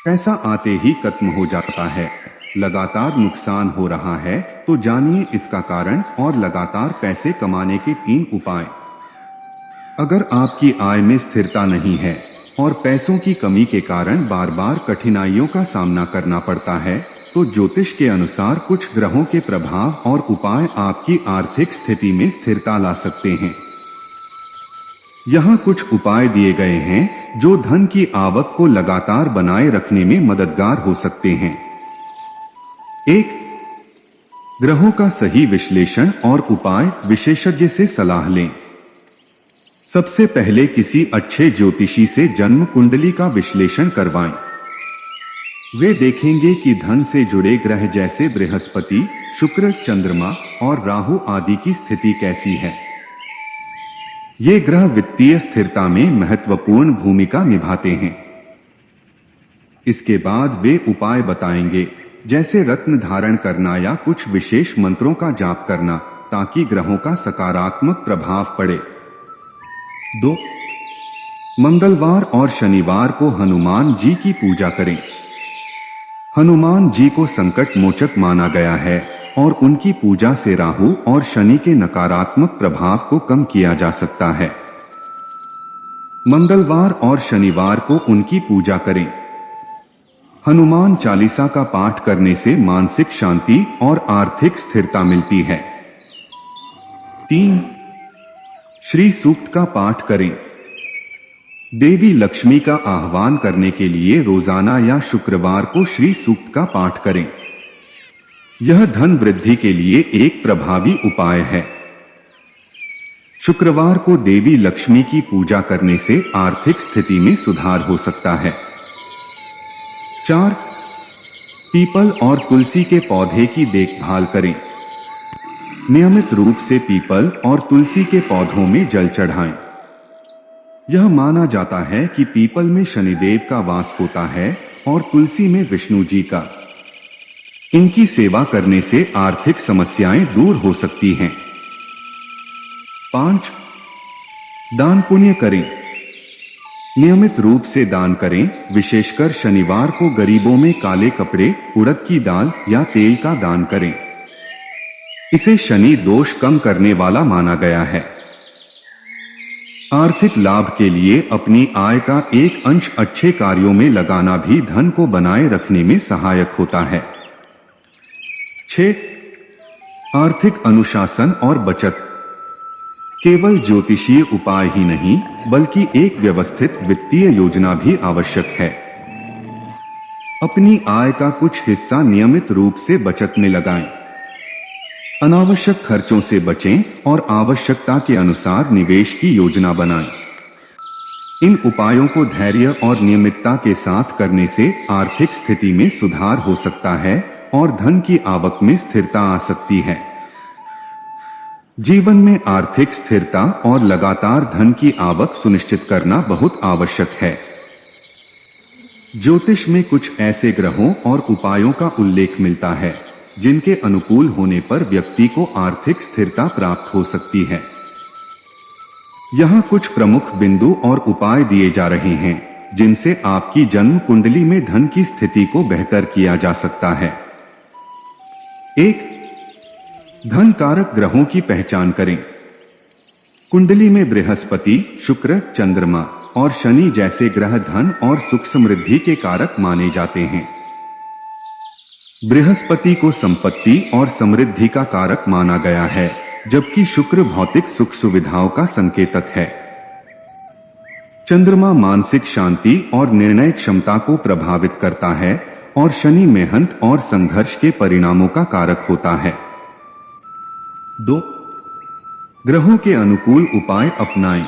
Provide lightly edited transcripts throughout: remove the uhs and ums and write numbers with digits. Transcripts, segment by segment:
पैसा आते ही खत्म हो जाता है, लगातार नुकसान हो रहा है, तो जानिए इसका कारण और लगातार पैसे कमाने के 3 उपाय। अगर आपकी आय में स्थिरता नहीं है और पैसों की कमी के कारण बार बार कठिनाइयों का सामना करना पड़ता है, तो ज्योतिष के अनुसार कुछ ग्रहों के प्रभाव और उपाय आपकी आर्थिक स्थिति में स्थिरता ला सकते हैं। यहाँ कुछ उपाय दिए गए हैं जो धन की आवक को लगातार बनाए रखने में मददगार हो सकते हैं। 1. ग्रहों का सही विश्लेषण और उपाय। विशेषज्ञ से सलाह लें। सबसे पहले किसी अच्छे ज्योतिषी से जन्म कुंडली का विश्लेषण करवाएं। वे देखेंगे कि धन से जुड़े ग्रह जैसे बृहस्पति, शुक्र, चंद्रमा और राहु आदि की स्थिति कैसी है। ये ग्रह वित्तीय स्थिरता में महत्वपूर्ण भूमिका निभाते हैं। इसके बाद वे उपाय बताएंगे, जैसे रत्न धारण करना या कुछ विशेष मंत्रों का जाप करना, ताकि ग्रहों का सकारात्मक प्रभाव पड़े। 2. मंगलवार और शनिवार को हनुमान जी की पूजा करें। हनुमान जी को संकट मोचक माना गया है और उनकी पूजा से राहु और शनि के नकारात्मक प्रभाव को कम किया जा सकता है। मंगलवार और शनिवार को उनकी पूजा करें। हनुमान चालीसा का पाठ करने से मानसिक शांति और आर्थिक स्थिरता मिलती है। 3. श्री सूक्त का पाठ करें। देवी लक्ष्मी का आह्वान करने के लिए रोजाना या शुक्रवार को श्री सूक्त का पाठ करें। यह धन वृद्धि के लिए एक प्रभावी उपाय है। शुक्रवार को देवी लक्ष्मी की पूजा करने से आर्थिक स्थिति में सुधार हो सकता है। 4. पीपल और तुलसी के पौधे की देखभाल करें। नियमित रूप से पीपल और तुलसी के पौधों में जल चढ़ाएं। यह माना जाता है कि पीपल में शनिदेव का वास होता है और तुलसी में विष्णु जी का। इनकी सेवा करने से आर्थिक समस्याएं दूर हो सकती हैं। 5. दान पुण्य करें। नियमित रूप से दान करें, विशेषकर शनिवार को गरीबों में काले कपड़े, उड़द की दाल या तेल का दान करें। इसे शनि दोष कम करने वाला माना गया है। आर्थिक लाभ के लिए अपनी आय का एक अंश अच्छे कार्यों में लगाना भी धन को बनाए रखने में सहायक होता है। 6. आर्थिक अनुशासन और बचत। केवल ज्योतिषीय उपाय ही नहीं, बल्कि एक व्यवस्थित वित्तीय योजना भी आवश्यक है। अपनी आय का कुछ हिस्सा नियमित रूप से बचत में लगाएं। अनावश्यक खर्चों से बचें और आवश्यकता के अनुसार निवेश की योजना बनाएं। इन उपायों को धैर्य और नियमितता के साथ करने से आर्थिक स्थिति में सुधार हो सकता है और धन की आवक में स्थिरता आ सकती है। जीवन में आर्थिक स्थिरता और लगातार धन की आवक सुनिश्चित करना बहुत आवश्यक है। ज्योतिष में कुछ ऐसे ग्रहों और उपायों का उल्लेख मिलता है जिनके अनुकूल होने पर व्यक्ति को आर्थिक स्थिरता प्राप्त हो सकती है। यहाँ कुछ प्रमुख बिंदु और उपाय दिए जा रहे हैं जिनसे आपकी जन्म कुंडली में धन की स्थिति को बेहतर किया जा सकता है। 1. धन कारक ग्रहों की पहचान करें। कुंडली में बृहस्पति, शुक्र, चंद्रमा और शनि जैसे ग्रह धन और सुख समृद्धि के कारक माने जाते हैं। बृहस्पति को संपत्ति और समृद्धि का कारक माना गया है, जबकि शुक्र भौतिक सुख सुविधाओं का संकेतक है। चंद्रमा मानसिक शांति और निर्णय क्षमता को प्रभावित करता है और शनि मेहनत और संघर्ष के परिणामों का कारक होता है। 2. ग्रहों के अनुकूल उपाय अपनाएं।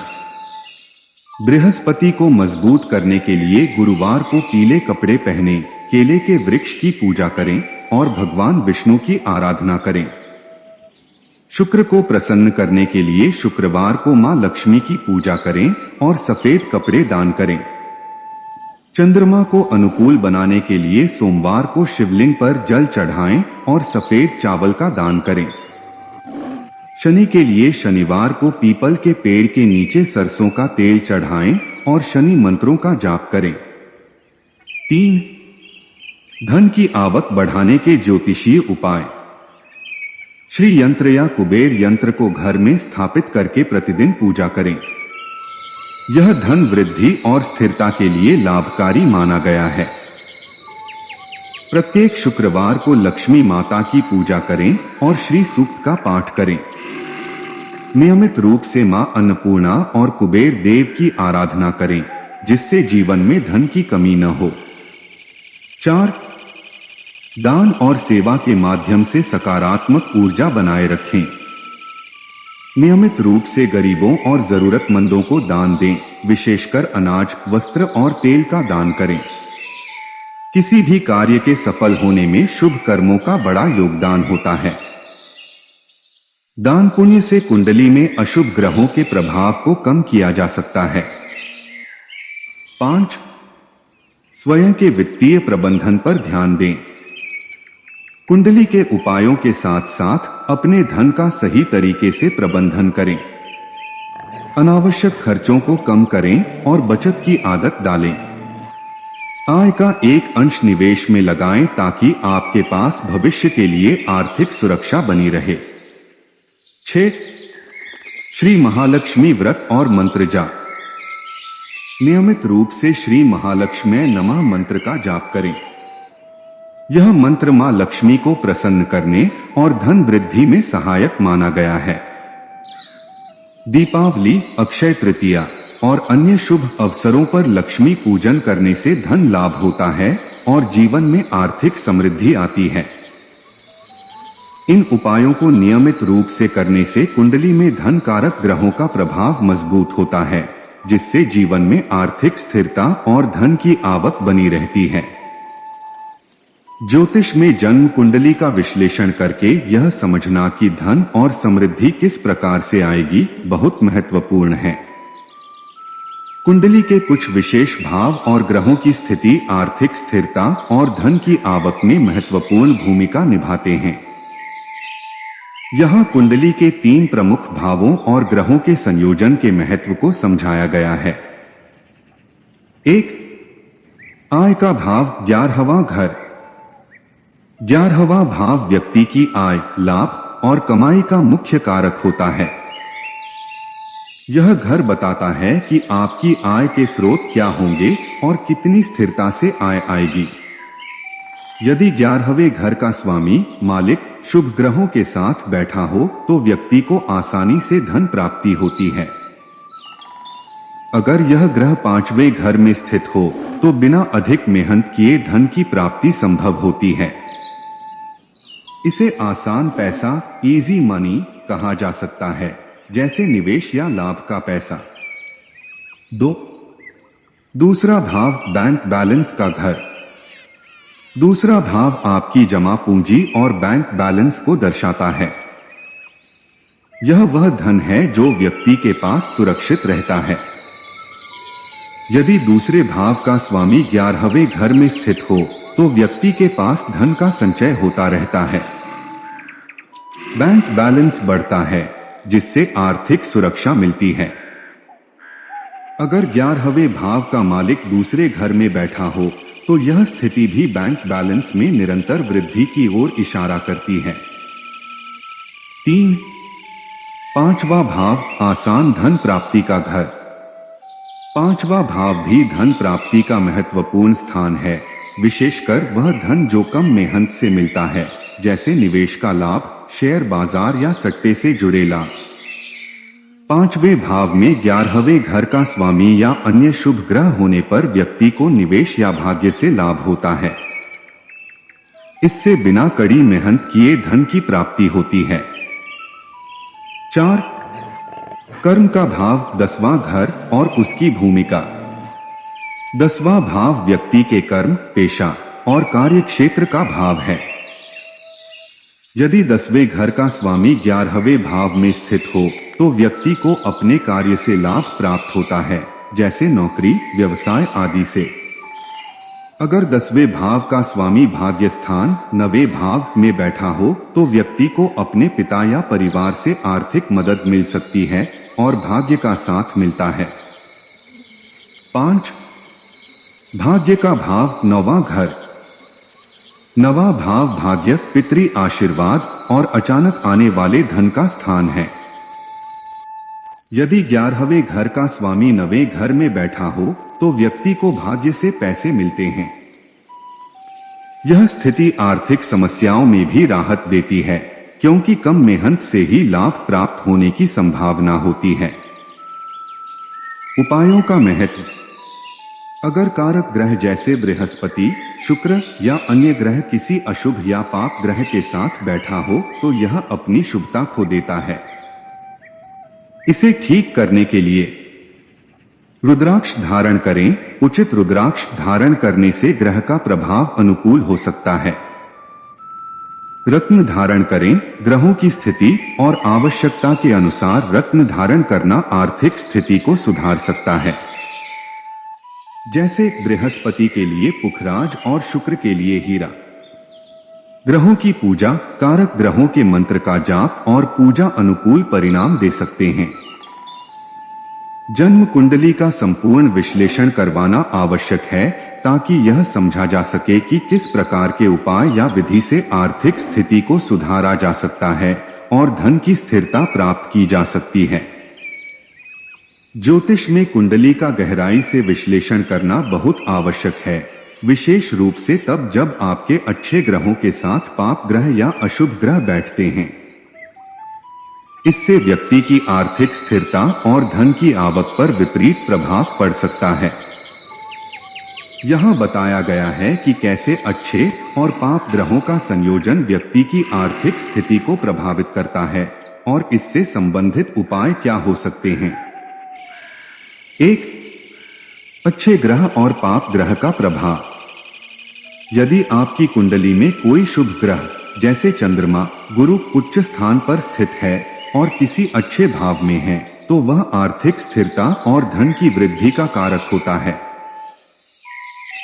बृहस्पति को मजबूत करने के लिए गुरुवार को पीले कपड़े पहने, केले के वृक्ष की पूजा करें और भगवान विष्णु की आराधना करें। शुक्र को प्रसन्न करने के लिए शुक्रवार को मां लक्ष्मी की पूजा करें और सफेद कपड़े दान करें। चंद्रमा को अनुकूल बनाने के लिए सोमवार को शिवलिंग पर जल चढ़ाएं और सफेद चावल का दान करें। शनि के लिए शनिवार को पीपल के पेड़ के नीचे सरसों का तेल चढ़ाएं और शनि मंत्रों का जाप करें। 3. धन की आवक बढ़ाने के ज्योतिषीय उपाय। श्री यंत्र या कुबेर यंत्र को घर में स्थापित करके प्रतिदिन पूजा करें। यह धन वृद्धि और स्थिरता के लिए लाभकारी माना गया है। प्रत्येक शुक्रवार को लक्ष्मी माता की पूजा करें और श्री सूक्त का पाठ करें। नियमित रूप से मां अन्नपूर्णा और कुबेर देव की आराधना करें, जिससे जीवन में धन की कमी न हो। 4. दान और सेवा के माध्यम से सकारात्मक ऊर्जा बनाए रखें। नियमित रूप से गरीबों और जरूरतमंदों को दान दें, विशेषकर अनाज, वस्त्र और तेल का दान करें। किसी भी कार्य के सफल होने में शुभ कर्मों का बड़ा योगदान होता है। दान पुण्य से कुंडली में अशुभ ग्रहों के प्रभाव को कम किया जा सकता है। 5. स्वयं के वित्तीय प्रबंधन पर ध्यान दें। कुंडली के उपायों के साथ साथ अपने धन का सही तरीके से प्रबंधन करें। अनावश्यक खर्चों को कम करें और बचत की आदत डालें। आय का एक अंश निवेश में लगाएं ताकि आपके पास भविष्य के लिए आर्थिक सुरक्षा बनी रहे। 6. श्री महालक्ष्मी व्रत और मंत्र जाप। नियमित रूप से श्री महालक्ष्मी नमः मंत्र का जाप करें। यह मंत्र मां लक्ष्मी को प्रसन्न करने और धन वृद्धि में सहायक माना गया है। दीपावली, अक्षय तृतीया और अन्य शुभ अवसरों पर लक्ष्मी पूजन करने से धन लाभ होता है और जीवन में आर्थिक समृद्धि आती है। इन उपायों को नियमित रूप से करने से कुंडली में धन कारक ग्रहों का प्रभाव मजबूत होता है, जिससे जीवन में आर्थिक स्थिरता और धन की आवक बनी रहती है। ज्योतिष में जन्म कुंडली का विश्लेषण करके यह समझना कि धन और समृद्धि किस प्रकार से आएगी बहुत महत्वपूर्ण है। कुंडली के कुछ विशेष भाव और ग्रहों की स्थिति आर्थिक स्थिरता और धन की आवक में महत्वपूर्ण भूमिका निभाते हैं। यहाँ कुंडली के 3 प्रमुख भावों और ग्रहों के संयोजन के महत्व को समझाया गया है। 1. आय का भाव 11वां घर। 11वां भाव व्यक्ति की आय, लाभ और कमाई का मुख्य कारक होता है। यह घर बताता है कि आपकी आय के स्रोत क्या होंगे और कितनी स्थिरता से आय आएगी। यदि 11वें घर का स्वामी, मालिक शुभ ग्रहों के साथ बैठा हो तो व्यक्ति को आसानी से धन प्राप्ति होती है। अगर यह ग्रह 5वें घर में स्थित हो तो बिना अधिक मेहनत किए धन की प्राप्ति संभव होती है। इसे आसान पैसा, इजी मनी कहा जा सकता है, जैसे निवेश या लाभ का पैसा। 2. दूसरा भाव बैंक बैलेंस का घर। दूसरा भाव आपकी जमा पूंजी और बैंक बैलेंस को दर्शाता है। यह वह धन है जो व्यक्ति के पास सुरक्षित रहता है। यदि दूसरे भाव का स्वामी 11वें घर में स्थित हो तो व्यक्ति के पास धन का संचय होता रहता है। बैंक बैलेंस बढ़ता है, जिससे आर्थिक सुरक्षा मिलती है। अगर 11वें भाव का मालिक दूसरे घर में बैठा हो तो यह स्थिति भी बैंक बैलेंस में निरंतर वृद्धि की ओर इशारा करती है। 3. पांचवा भाव आसान धन प्राप्ति का घर। पांचवा भाव भी धन प्राप्ति का महत्वपूर्ण स्थान है, विशेषकर वह धन जो कम मेहनत से मिलता है, जैसे निवेश का लाभ, शेयर बाजार या सट्टे से जुड़े लाभ। 5वें भाव में 11वें घर का स्वामी या अन्य शुभ ग्रह होने पर व्यक्ति को निवेश या भाग्य से लाभ होता है। इससे बिना कड़ी मेहनत किए धन की प्राप्ति होती है। 4. कर्म का भाव 10वां घर और उसकी भूमिका। 10वां भाव व्यक्ति के कर्म, पेशा और कार्य क्षेत्र का भाव है। यदि 10वें घर का स्वामी 11वें भाव में स्थित हो तो व्यक्ति को अपने कार्य से लाभ प्राप्त होता है, जैसे नौकरी, व्यवसाय आदि से। अगर 10वें भाव का स्वामी भाग्य स्थान 9वें भाव में बैठा हो तो व्यक्ति को अपने पिता या परिवार से आर्थिक मदद मिल सकती है और भाग्य का साथ मिलता है। 5. भाग्य का भाव 9वां घर। नवा भाव भाग्य, पितृ आशीर्वाद और अचानक आने वाले धन का स्थान है। यदि 11वें घर का स्वामी 9वें घर में बैठा हो तो व्यक्ति को भाग्य से पैसे मिलते हैं। यह स्थिति आर्थिक समस्याओं में भी राहत देती है, क्योंकि कम मेहनत से ही लाभ प्राप्त होने की संभावना होती है। उपायों का महत्व। अगर कारक ग्रह जैसे बृहस्पति, शुक्र या अन्य ग्रह किसी अशुभ या पाप ग्रह के साथ बैठा हो तो यह अपनी शुभता खो देता है। इसे ठीक करने के लिए रुद्राक्ष धारण करें। उचित रुद्राक्ष धारण करने से ग्रह का प्रभाव अनुकूल हो सकता है। रत्न धारण करें। ग्रहों की स्थिति और आवश्यकता के अनुसार रत्न धारण करना आर्थिक स्थिति को सुधार सकता है। जैसे बृहस्पति के लिए पुखराज और शुक्र के लिए हीरा। ग्रहों की पूजा। कारक ग्रहों के मंत्र का जाप और पूजा अनुकूल परिणाम दे सकते हैं। जन्म कुंडली का संपूर्ण विश्लेषण करवाना आवश्यक है ताकि यह समझा जा सके कि किस प्रकार के उपाय या विधि से आर्थिक स्थिति को सुधारा जा सकता है और धन की स्थिरता प्राप्त की जा सकती है। ज्योतिष में कुंडली का गहराई से विश्लेषण करना बहुत आवश्यक है, विशेष रूप से तब जब आपके अच्छे ग्रहों के साथ पाप ग्रह या अशुभ ग्रह बैठते हैं। इससे व्यक्ति की आर्थिक स्थिरता और धन की आवक पर विपरीत प्रभाव पड़ सकता है। यहां बताया गया है कि कैसे अच्छे और पाप ग्रहों का संयोजन व्यक्ति की आर्थिक स्थिति को प्रभावित करता है और इससे संबंधित उपाय क्या हो सकते हैं। 1. अच्छे ग्रह और पाप ग्रह का प्रभाव। यदि आपकी कुंडली में कोई शुभ ग्रह जैसे चंद्रमा, गुरु उच्च स्थान पर स्थित है और किसी अच्छे भाव में है तो वह आर्थिक स्थिरता और धन की वृद्धि का कारक होता है।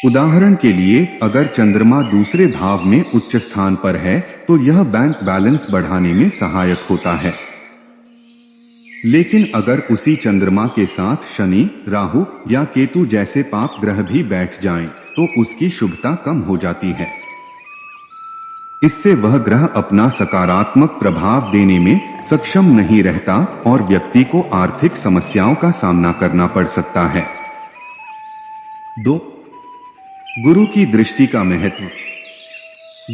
उदाहरण के लिए अगर चंद्रमा दूसरे भाव में उच्च स्थान पर है तो यह बैंक बैलेंस बढ़ाने में सहायक होता है। लेकिन अगर उसी चंद्रमा के साथ शनि, राहु या केतु जैसे पाप ग्रह भी बैठ जाएं, तो उसकी शुभता कम हो जाती है। इससे वह ग्रह अपना सकारात्मक प्रभाव देने में सक्षम नहीं रहता और व्यक्ति को आर्थिक समस्याओं का सामना करना पड़ सकता है। 2. गुरु की दृष्टि का महत्व।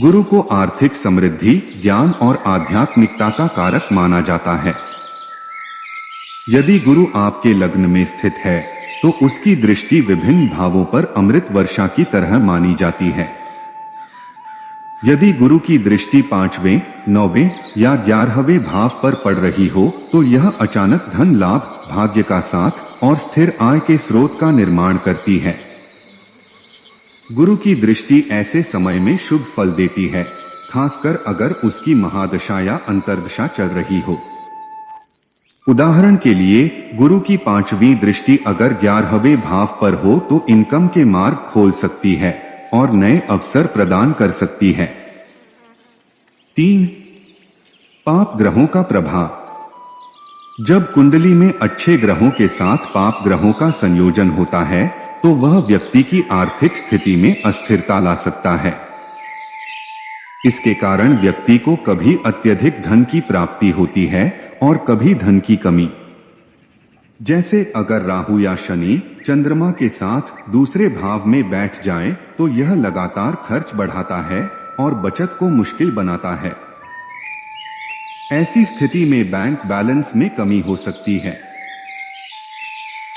गुरु को आर्थिक समृद्धि, ज्ञान और आध्यात्मिकता का कारक माना जाता है। यदि गुरु आपके लग्न में स्थित है तो उसकी दृष्टि विभिन्न भावों पर अमृत वर्षा की तरह मानी जाती है। यदि गुरु की दृष्टि 5वें, 9वें या 11वें भाव पर पड़ रही हो तो यह अचानक धन लाभ, भाग्य का साथ और स्थिर आय के स्रोत का निर्माण करती है। गुरु की दृष्टि ऐसे समय में शुभ फल देती है, खासकर अगर उसकी महादशा या अंतर्दशा चल रही हो। उदाहरण के लिए गुरु की 5वीं दृष्टि अगर 11वें भाव पर हो तो इनकम के मार्ग खोल सकती है और नए अवसर प्रदान कर सकती है। 3. पाप ग्रहों का प्रभाव। जब कुंडली में अच्छे ग्रहों के साथ पाप ग्रहों का संयोजन होता है तो वह व्यक्ति की आर्थिक स्थिति में अस्थिरता ला सकता है। इसके कारण व्यक्ति को कभी अत्यधिक धन की प्राप्ति होती है और कभी धन की कमी। जैसे अगर राहु या शनि चंद्रमा के साथ दूसरे भाव में बैठ जाए तो यह लगातार खर्च बढ़ाता है और बचत को मुश्किल बनाता है। ऐसी स्थिति में बैंक बैलेंस में कमी हो सकती है।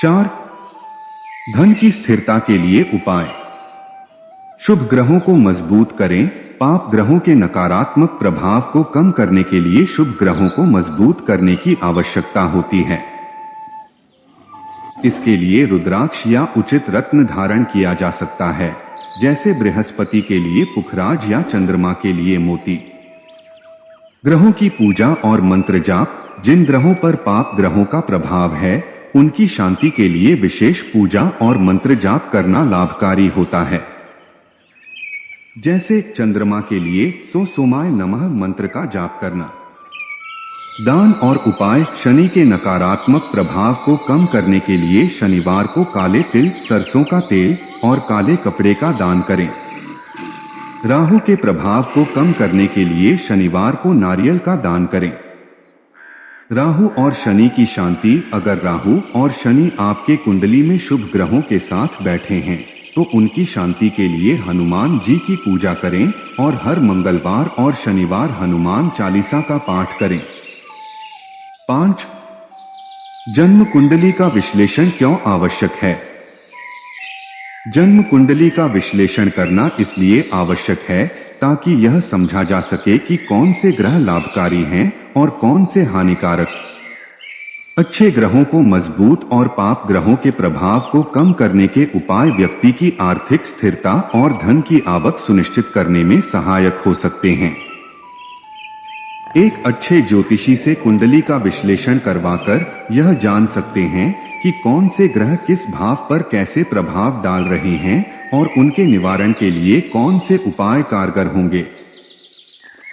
4. धन की स्थिरता के लिए उपाय। शुभ ग्रहों को मजबूत करें। पाप ग्रहों के नकारात्मक प्रभाव को कम करने के लिए शुभ ग्रहों को मजबूत करने की आवश्यकता होती है। इसके लिए रुद्राक्ष या उचित रत्न धारण किया जा सकता है, जैसे बृहस्पति के लिए पुखराज या चंद्रमा के लिए मोती। ग्रहों की पूजा और मंत्र जाप। जिन ग्रहों पर पाप ग्रहों का प्रभाव है उनकी शांति के लिए विशेष पूजा और मंत्र जाप करना लाभकारी होता है। जैसे चंद्रमा के लिए सोमाय नमः मंत्र का जाप करना। दान और उपाय। शनि के नकारात्मक प्रभाव को कम करने के लिए शनिवार को काले तिल, सरसों का तेल और काले कपड़े का दान करें। राहु के प्रभाव को कम करने के लिए शनिवार को नारियल का दान करें। राहु और शनि की शांति। अगर राहु और शनि आपके कुंडली में शुभ ग्रहों के साथ बैठे हैं तो उनकी शांति के लिए हनुमान जी की पूजा करें और हर मंगलवार और शनिवार हनुमान चालीसा का पाठ करें। 5. जन्म कुंडली का विश्लेषण क्यों आवश्यक है? जन्म कुंडली का विश्लेषण करना इसलिए आवश्यक है ताकि यह समझा जा सके कि कौन से ग्रह लाभकारी हैं और कौन से हानिकारक। अच्छे ग्रहों को मजबूत और पाप ग्रहों के प्रभाव को कम करने के उपाय व्यक्ति की आर्थिक स्थिरता और धन की आवक सुनिश्चित करने में सहायक हो सकते हैं। एक अच्छे ज्योतिषी से कुंडली का विश्लेषण करवाकर यह जान सकते हैं कि कौन से ग्रह किस भाव पर कैसे प्रभाव डाल रहे हैं और उनके निवारण के लिए कौन से उपाय कारगर होंगे।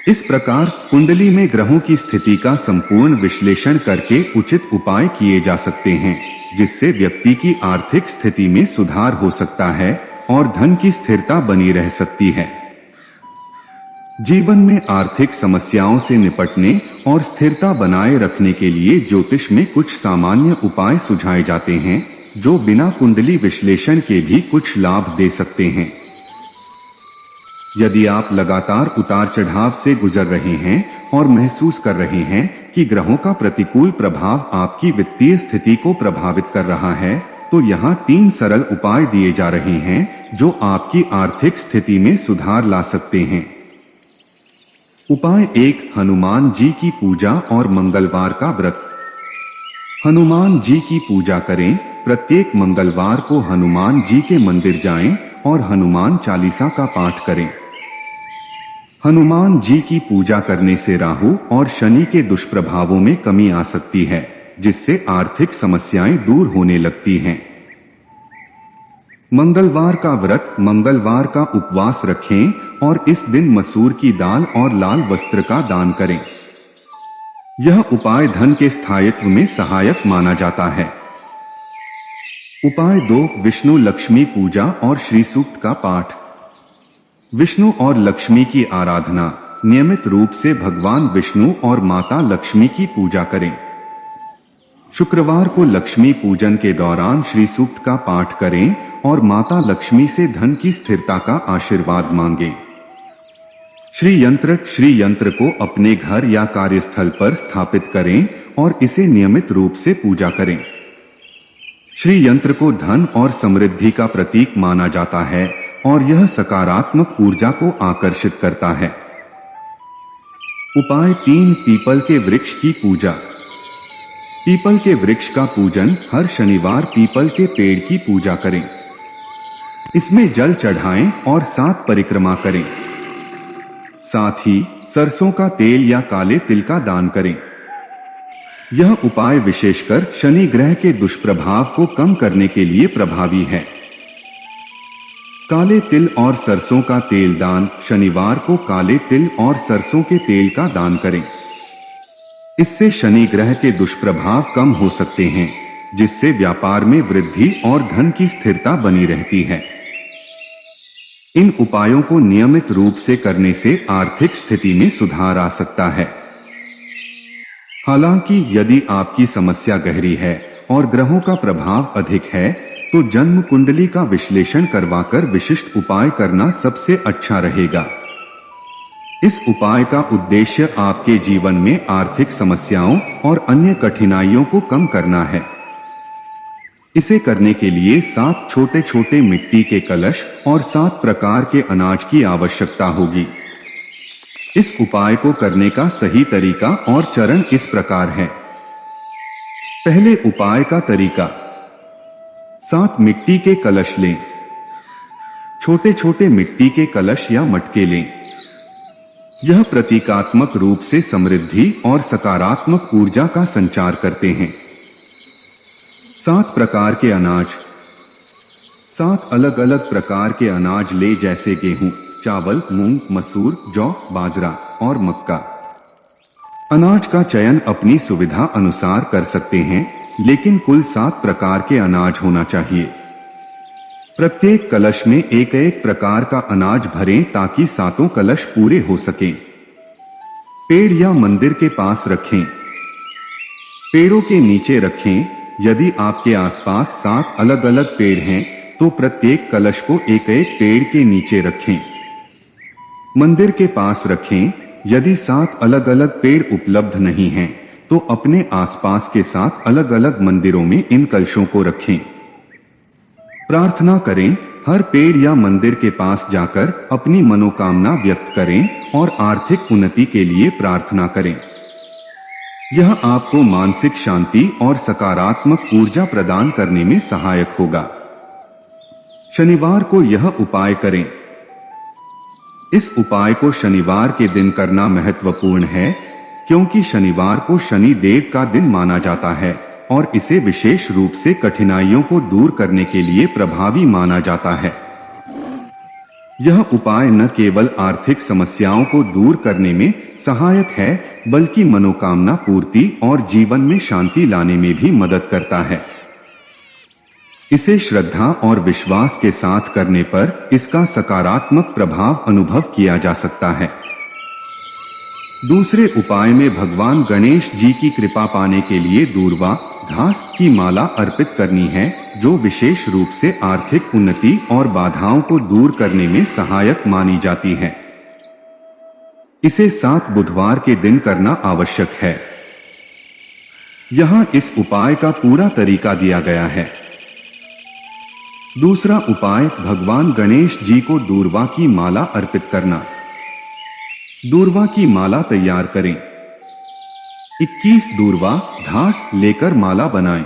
इस प्रकार कुंडली में ग्रहों की स्थिति का संपूर्ण विश्लेषण करके उचित उपाय किए जा सकते हैं, जिससे व्यक्ति की आर्थिक स्थिति में सुधार हो सकता है और धन की स्थिरता बनी रह सकती है। जीवन में आर्थिक समस्याओं से निपटने और स्थिरता बनाए रखने के लिए ज्योतिष में कुछ सामान्य उपाय सुझाए जाते हैं, जो बिना कुंडली विश्लेषण के भी कुछ लाभ दे सकते हैं। यदि आप लगातार उतार चढ़ाव से गुजर रहे हैं और महसूस कर रहे हैं कि ग्रहों का प्रतिकूल प्रभाव आपकी वित्तीय स्थिति को प्रभावित कर रहा है, तो यहाँ 3 सरल उपाय दिए जा रहे हैं जो आपकी आर्थिक स्थिति में सुधार ला सकते हैं। उपाय 1. हनुमान जी की पूजा और मंगलवार का व्रत। हनुमान जी की पूजा करें। प्रत्येक मंगलवार को हनुमान जी के मंदिर जाएं और हनुमान चालीसा का पाठ करें। हनुमान जी की पूजा करने से राहु और शनि के दुष्प्रभावों में कमी आ सकती है, जिससे आर्थिक समस्याएं दूर होने लगती हैं। मंगलवार का व्रत। मंगलवार का उपवास रखें और इस दिन मसूर की दाल और लाल वस्त्र का दान करें। यह उपाय धन के स्थायित्व में सहायक माना जाता है। उपाय 2. विष्णु लक्ष्मी पूजा और श्री सूक्त का पाठ। विष्णु और लक्ष्मी की आराधना। नियमित रूप से भगवान विष्णु और माता लक्ष्मी की पूजा करें। शुक्रवार को लक्ष्मी पूजन के दौरान श्री सूक्त का पाठ करें और माता लक्ष्मी से धन की स्थिरता का आशीर्वाद मांगें। श्री यंत्र को अपने घर या कार्यस्थल पर स्थापित करें और इसे नियमित रूप से पूजा करें। श्री यंत्र को धन और समृद्धि का प्रतीक माना जाता है और यह सकारात्मक ऊर्जा को आकर्षित करता है। उपाय 3. पीपल के वृक्ष की पूजा। पीपल के वृक्ष का पूजन। हर शनिवार पीपल के पेड़ की पूजा करें। इसमें जल चढ़ाएं और 7 परिक्रमा करें। साथ ही सरसों का तेल या काले तिल का दान करें। यह उपाय विशेषकर शनि ग्रह के दुष्प्रभाव को कम करने के लिए प्रभावी है। काले तिल और सरसों का तेल दान। शनिवार को काले तिल और सरसों के तेल का दान करें। इससे शनि ग्रह के दुष्प्रभाव कम हो सकते हैं, जिससे व्यापार में वृद्धि और धन की स्थिरता बनी रहती है। इन उपायों को नियमित रूप से करने से आर्थिक स्थिति में सुधार आ सकता है। हालांकि यदि आपकी समस्या गहरी है और ग्रहों का प्रभाव अधिक है, तो जन्म कुंडली का विश्लेषण करवाकर विशिष्ट उपाय करना सबसे अच्छा रहेगा। इस उपाय का उद्देश्य आपके जीवन में आर्थिक समस्याओं और अन्य कठिनाइयों को कम करना है। इसे करने के लिए 7 छोटे छोटे मिट्टी के कलश और 7 प्रकार के अनाज की आवश्यकता होगी। इस उपाय को करने का सही तरीका और चरण इस प्रकार है। पहले उपाय का तरीका। 7 मिट्टी के कलश लें। छोटे छोटे मिट्टी के कलश या मटके लें। यह प्रतीकात्मक रूप से समृद्धि और सकारात्मक ऊर्जा का संचार करते हैं। 7 प्रकार के अनाज। 7 अलग अलग प्रकार के अनाज ले, जैसे गेहूं, चावल, मूंग, मसूर, जौ, बाजरा और मक्का। अनाज का चयन अपनी सुविधा अनुसार कर सकते हैं, लेकिन कुल 7 प्रकार के अनाज होना चाहिए। प्रत्येक कलश में एक एक प्रकार का अनाज भरें ताकि सातों कलश पूरे हो सकें। पेड़ या मंदिर के पास रखें। पेड़ों के नीचे रखें। यदि आपके आसपास 7 अलग अलग पेड़ हैं तो प्रत्येक कलश को एक एक पेड़ के नीचे रखें। मंदिर के पास रखें। यदि 7 अलग अलग पेड़ उपलब्ध नहीं हैं तो अपने आसपास के 7 अलग अलग मंदिरों में इन कलशों को रखें। प्रार्थना करें। हर पेड़ या मंदिर के पास जाकर अपनी मनोकामना व्यक्त करें और आर्थिक उन्नति के लिए प्रार्थना करें। यह आपको मानसिक शांति और सकारात्मक ऊर्जा प्रदान करने में सहायक होगा। शनिवार को यह उपाय करें। इस उपाय को शनिवार के दिन करना महत्वपूर्ण है क्योंकि शनिवार को शनि देव का दिन माना जाता है और इसे विशेष रूप से कठिनाइयों को दूर करने के लिए प्रभावी माना जाता है। यह उपाय न केवल आर्थिक समस्याओं को दूर करने में सहायक है बल्कि मनोकामना पूर्ति और जीवन में शांति लाने में भी मदद करता है। इसे श्रद्धा और विश्वास के साथ करने पर इसका सकारात्मक प्रभाव अनुभव किया जा सकता है। दूसरे उपाय में भगवान गणेश जी की कृपा पाने के लिए दूर्वा घास की माला अर्पित करनी है जो विशेष रूप से आर्थिक उन्नति और बाधाओं को दूर करने में सहायक मानी जाती है। इसे 7 बुधवार के दिन करना आवश्यक है। यहाँ इस उपाय का पूरा तरीका दिया गया है। दूसरा उपाय भगवान गणेश जी को दूर्वा की माला अर्पित करना। दूर्वा की माला तैयार करें। 21 दूर्वा घास लेकर माला बनाएं।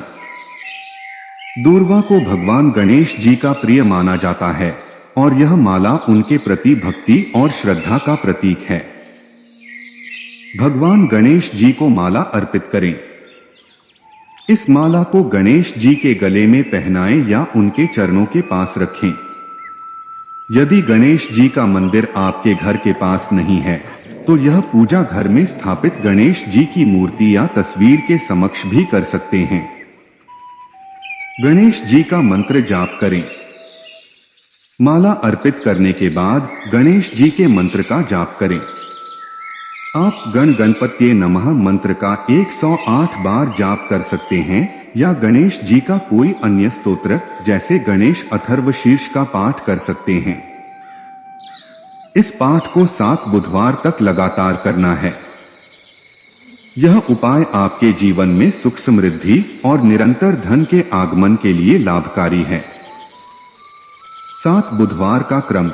दूर्वा को भगवान गणेश जी का प्रिय माना जाता है और यह माला उनके प्रति भक्ति और श्रद्धा का प्रतीक है। भगवान गणेश जी को माला अर्पित करें। इस माला को गणेश जी के गले में पहनाएं या उनके चरणों के पास रखें। यदि गणेश जी का मंदिर आपके घर के पास नहीं है तो यह पूजा घर में स्थापित गणेश जी की मूर्ति या तस्वीर के समक्ष भी कर सकते हैं। गणेश जी का मंत्र जाप करें। माला अर्पित करने के बाद गणेश जी के मंत्र का जाप करें। आप गण गणपत्ये नमः मंत्र का 108 बार जाप कर सकते हैं या गणेश जी का कोई अन्य स्तोत्र जैसे गणेश अथर्वशीर्ष का पाठ कर सकते हैं। इस पाठ को 7 बुधवार तक लगातार करना है। यह उपाय आपके जीवन में सुख समृद्धि और निरंतर धन के आगमन के लिए लाभकारी है। 7 बुधवार का क्रम।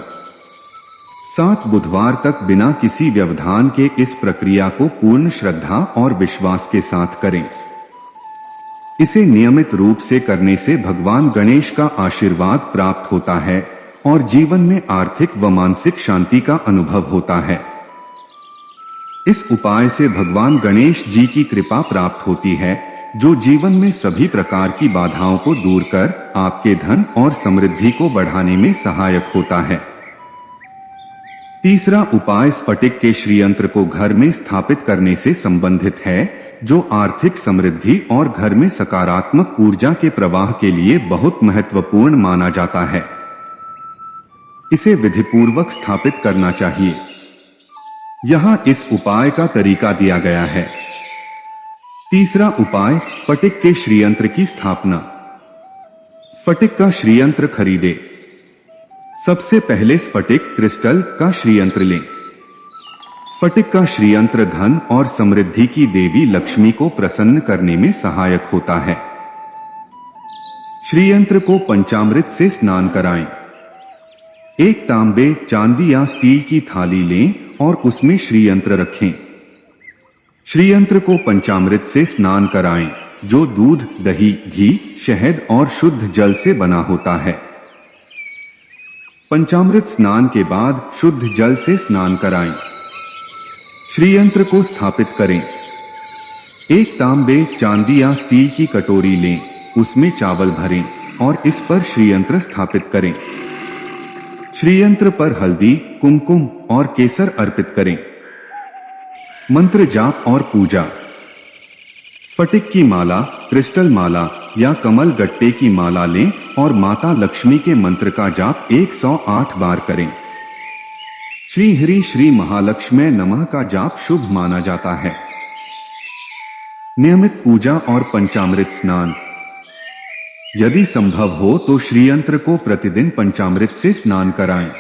7 बुधवार तक बिना किसी व्यवधान के इस प्रक्रिया को पूर्ण श्रद्धा और विश्वास के साथ करें। इसे नियमित रूप से करने से भगवान गणेश का आशीर्वाद प्राप्त होता है और जीवन में आर्थिक व मानसिक शांति का अनुभव होता है। इस उपाय से भगवान गणेश जी की कृपा प्राप्त होती है जो जीवन में सभी प्रकार की बाधाओं को दूर कर आपके धन और समृद्धि को बढ़ाने में सहायक होता है। तीसरा उपाय स्फटिक के श्रीयंत्र को घर में स्थापित करने से संबंधित है जो आर्थिक समृद्धि और घर में सकारात्मक ऊर्जा के प्रवाह के लिए बहुत महत्वपूर्ण माना जाता है। इसे विधिपूर्वक स्थापित करना चाहिए। यहाँ इस उपाय का तरीका दिया गया है। तीसरा उपाय स्फटिक के श्रीयंत्र की स्थापना। स्फटिक का श्रीयंत्र खरीदे। सबसे पहले स्फटिक क्रिस्टल का श्रीयंत्र लें। स्फटिक का श्रीयंत्र धन और समृद्धि की देवी लक्ष्मी को प्रसन्न करने में सहायक होता है। श्रीयंत्र को पंचामृत से स्नान कराएं। एक तांबे, चांदी या स्टील की थाली लें और उसमें श्रीयंत्र रखें। श्रीयंत्र को पंचामृत से स्नान कराएं जो दूध, दही, घी, शहद और शुद्ध जल से बना होता है। पंचामृत स्नान के बाद शुद्ध जल से स्नान कराएं। श्रीयंत्र को स्थापित करें। एक तांबे, चांदी या स्टील की कटोरी लें, उसमें चावल भरें और इस पर श्रीयंत्र स्थापित करें। श्रीयंत्र पर हल्दी, कुमकुम और केसर अर्पित करें। मंत्र जाप और पूजा। स्फटिक की माला, क्रिस्टल माला, या कमल गट्टे की माला लें और माता लक्ष्मी के मंत्र का जाप 108 बार करें। श्री हरि श्री महालक्ष्मी नमः का जाप शुभ माना जाता है। नियमित पूजा और पंचामृत स्नान। यदि संभव हो तो श्रीयंत्र को प्रतिदिन पंचामृत से स्नान कराएं।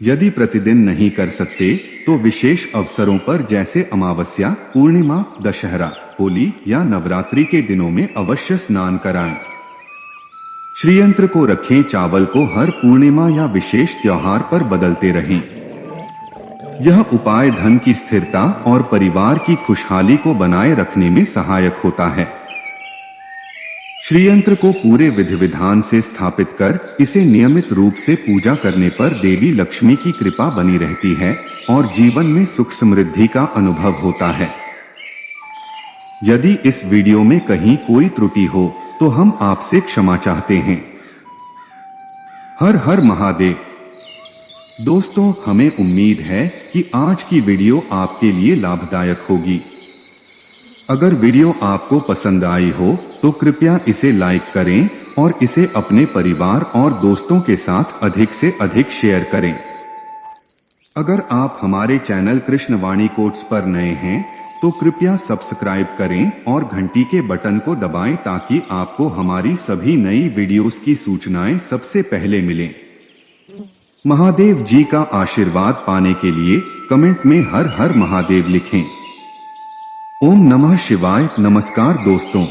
यदि प्रतिदिन नहीं कर सकते तो विशेष अवसरों पर जैसे अमावस्या, पूर्णिमा, दशहरा, होली या नवरात्रि के दिनों में अवश्य स्नान कराएं। श्रीयंत्र को रखें। चावल को हर पूर्णिमा या विशेष त्योहार पर बदलते रहें। यह उपाय धन की स्थिरता और परिवार की खुशहाली को बनाए रखने में सहायक होता है। श्रीयंत्र को पूरे विधि विधान से स्थापित कर इसे नियमित रूप से पूजा करने पर देवी लक्ष्मी की कृपा बनी रहती है और जीवन में सुख समृद्धि का अनुभव होता है। यदि इस वीडियो में कहीं कोई त्रुटि हो तो हम आपसे क्षमा चाहते हैं। हर हर महादेव। दोस्तों, हमें उम्मीद है कि आज की वीडियो आपके लिए लाभदायक होगी। अगर वीडियो आपको पसंद आई हो तो कृपया इसे लाइक करें और इसे अपने परिवार और दोस्तों के साथ अधिक से अधिक शेयर करें। अगर आप हमारे चैनल कृष्णवाणी कोट्स पर नए हैं तो कृपया सब्सक्राइब करें और घंटी के बटन को दबाएं ताकि आपको हमारी सभी नई वीडियोस की सूचनाएं सबसे पहले मिलें। महादेव जी का आशीर्वाद पाने के लिए कमेंट में हर हर महादेव लिखें। ओम नमः शिवाय। नमस्कार दोस्तों।